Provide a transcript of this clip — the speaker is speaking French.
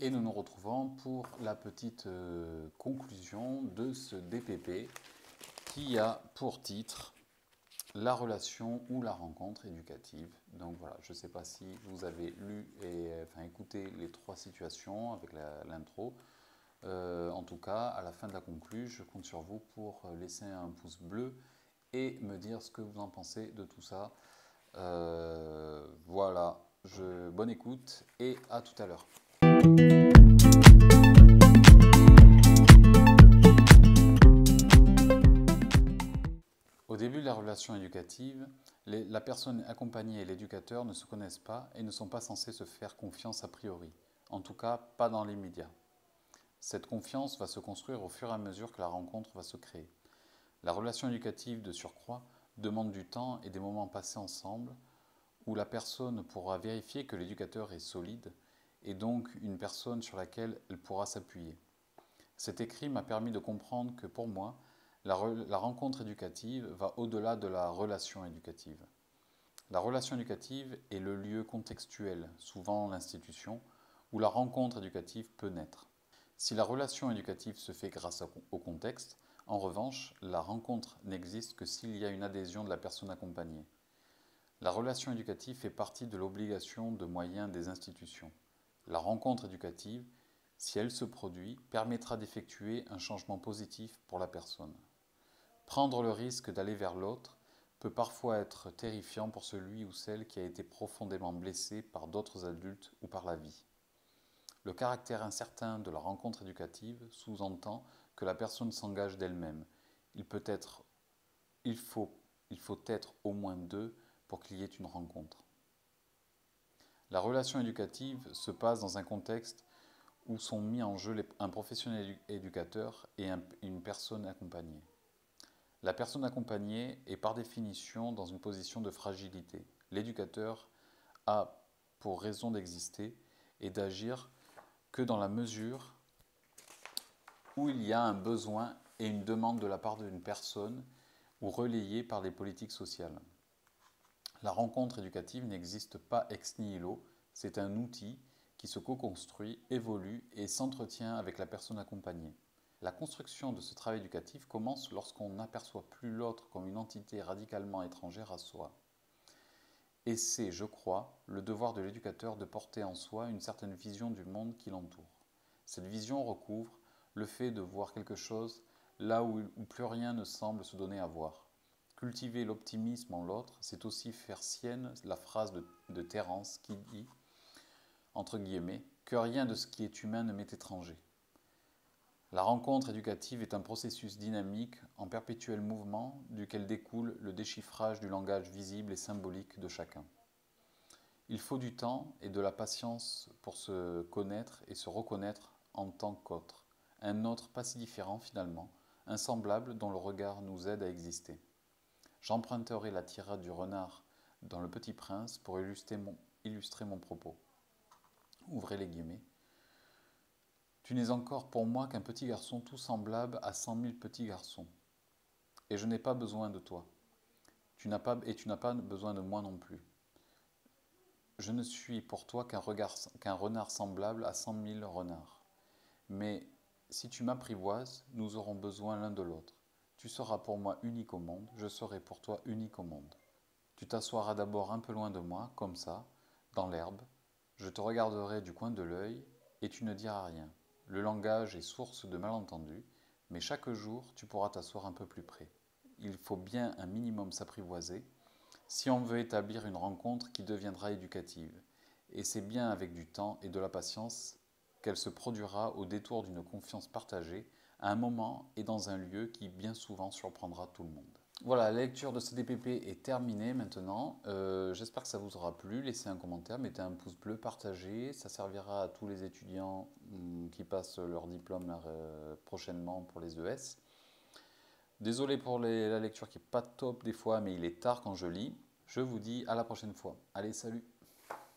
Et nous nous retrouvons pour la petite conclusion de ce DPP qui a pour titre la relation ou la rencontre éducative. Donc voilà, je ne sais pas si vous avez lu et écouté les trois situations avec l'intro. En tout cas, à la fin de la conclusion, je compte sur vous pour laisser un pouce bleu et me dire ce que vous en pensez de tout ça. Voilà, bonne écoute et à tout à l'heure. Au début de la relation éducative, la personne accompagnée et l'éducateur ne se connaissent pas et ne sont pas censés se faire confiance a priori, en tout cas pas dans l'immédiat. Cette confiance va se construire au fur et à mesure que la rencontre va se créer. La relation éducative de surcroît demande du temps et des moments passés ensemble où la personne pourra vérifier que l'éducateur est solide et donc une personne sur laquelle elle pourra s'appuyer. Cet écrit m'a permis de comprendre que pour moi, la rencontre éducative va au-delà de la relation éducative. La relation éducative est le lieu contextuel, souvent l'institution, où la rencontre éducative peut naître. Si la relation éducative se fait grâce au contexte, en revanche, la rencontre n'existe que s'il y a une adhésion de la personne accompagnée. La relation éducative fait partie de l'obligation de moyens des institutions. La rencontre éducative, si elle se produit, permettra d'effectuer un changement positif pour la personne. Prendre le risque d'aller vers l'autre peut parfois être terrifiant pour celui ou celle qui a été profondément blessé par d'autres adultes ou par la vie. Le caractère incertain de la rencontre éducative sous-entend que la personne s'engage d'elle-même. Il faut être au moins deux pour qu'il y ait une rencontre. La relation éducative se passe dans un contexte où sont mis en jeu un professionnel éducateur et une personne accompagnée. La personne accompagnée est par définition dans une position de fragilité. L'éducateur a pour raison d'exister et d'agir que dans la mesure où il y a un besoin et une demande de la part d'une personne ou relayée par des politiques sociales. La rencontre éducative n'existe pas ex nihilo, c'est un outil qui se co-construit, évolue et s'entretient avec la personne accompagnée. La construction de ce travail éducatif commence lorsqu'on n'aperçoit plus l'autre comme une entité radicalement étrangère à soi. Et c'est, je crois, le devoir de l'éducateur de porter en soi une certaine vision du monde qui l'entoure. Cette vision recouvre le fait de voir quelque chose là où plus rien ne semble se donner à voir. Cultiver l'optimisme en l'autre, c'est aussi faire sienne la phrase de Terence qui dit, entre guillemets, que rien de ce qui est humain ne m'est étranger. La rencontre éducative est un processus dynamique en perpétuel mouvement duquel découle le déchiffrage du langage visible et symbolique de chacun. Il faut du temps et de la patience pour se connaître et se reconnaître en tant qu'autre, un autre pas si différent finalement, un semblable dont le regard nous aide à exister. J'emprunterai la tirade du renard dans Le Petit Prince pour illustrer mon propos. Ouvrez les guillemets. Tu n'es encore pour moi qu'un petit garçon tout semblable à 100 000 petits garçons. Et je n'ai pas besoin de toi. Tu n'as pas besoin de moi non plus. Je ne suis pour toi qu'un renard semblable à 100 000 renards. Mais si tu m'apprivoises, nous aurons besoin l'un de l'autre. Tu seras pour moi unique au monde, je serai pour toi unique au monde. Tu t'assoiras d'abord un peu loin de moi, comme ça, dans l'herbe. Je te regarderai du coin de l'œil et tu ne diras rien. Le langage est source de malentendus, mais chaque jour tu pourras t'asseoir un peu plus près. Il faut bien un minimum s'apprivoiser si on veut établir une rencontre qui deviendra éducative. Et c'est bien avec du temps et de la patience qu'elle se produira au détour d'une confiance partagée, à un moment et dans un lieu qui bien souvent surprendra tout le monde. Voilà, la lecture de ce DPP est terminée maintenant. J'espère que ça vous aura plu. Laissez un commentaire, mettez un pouce bleu, partagez. Ça servira à tous les étudiants qui passent leur diplôme prochainement pour les ES. Désolé pour la lecture qui n'est pas top des fois, mais il est tard quand je lis. Je vous dis à la prochaine fois. Allez, salut!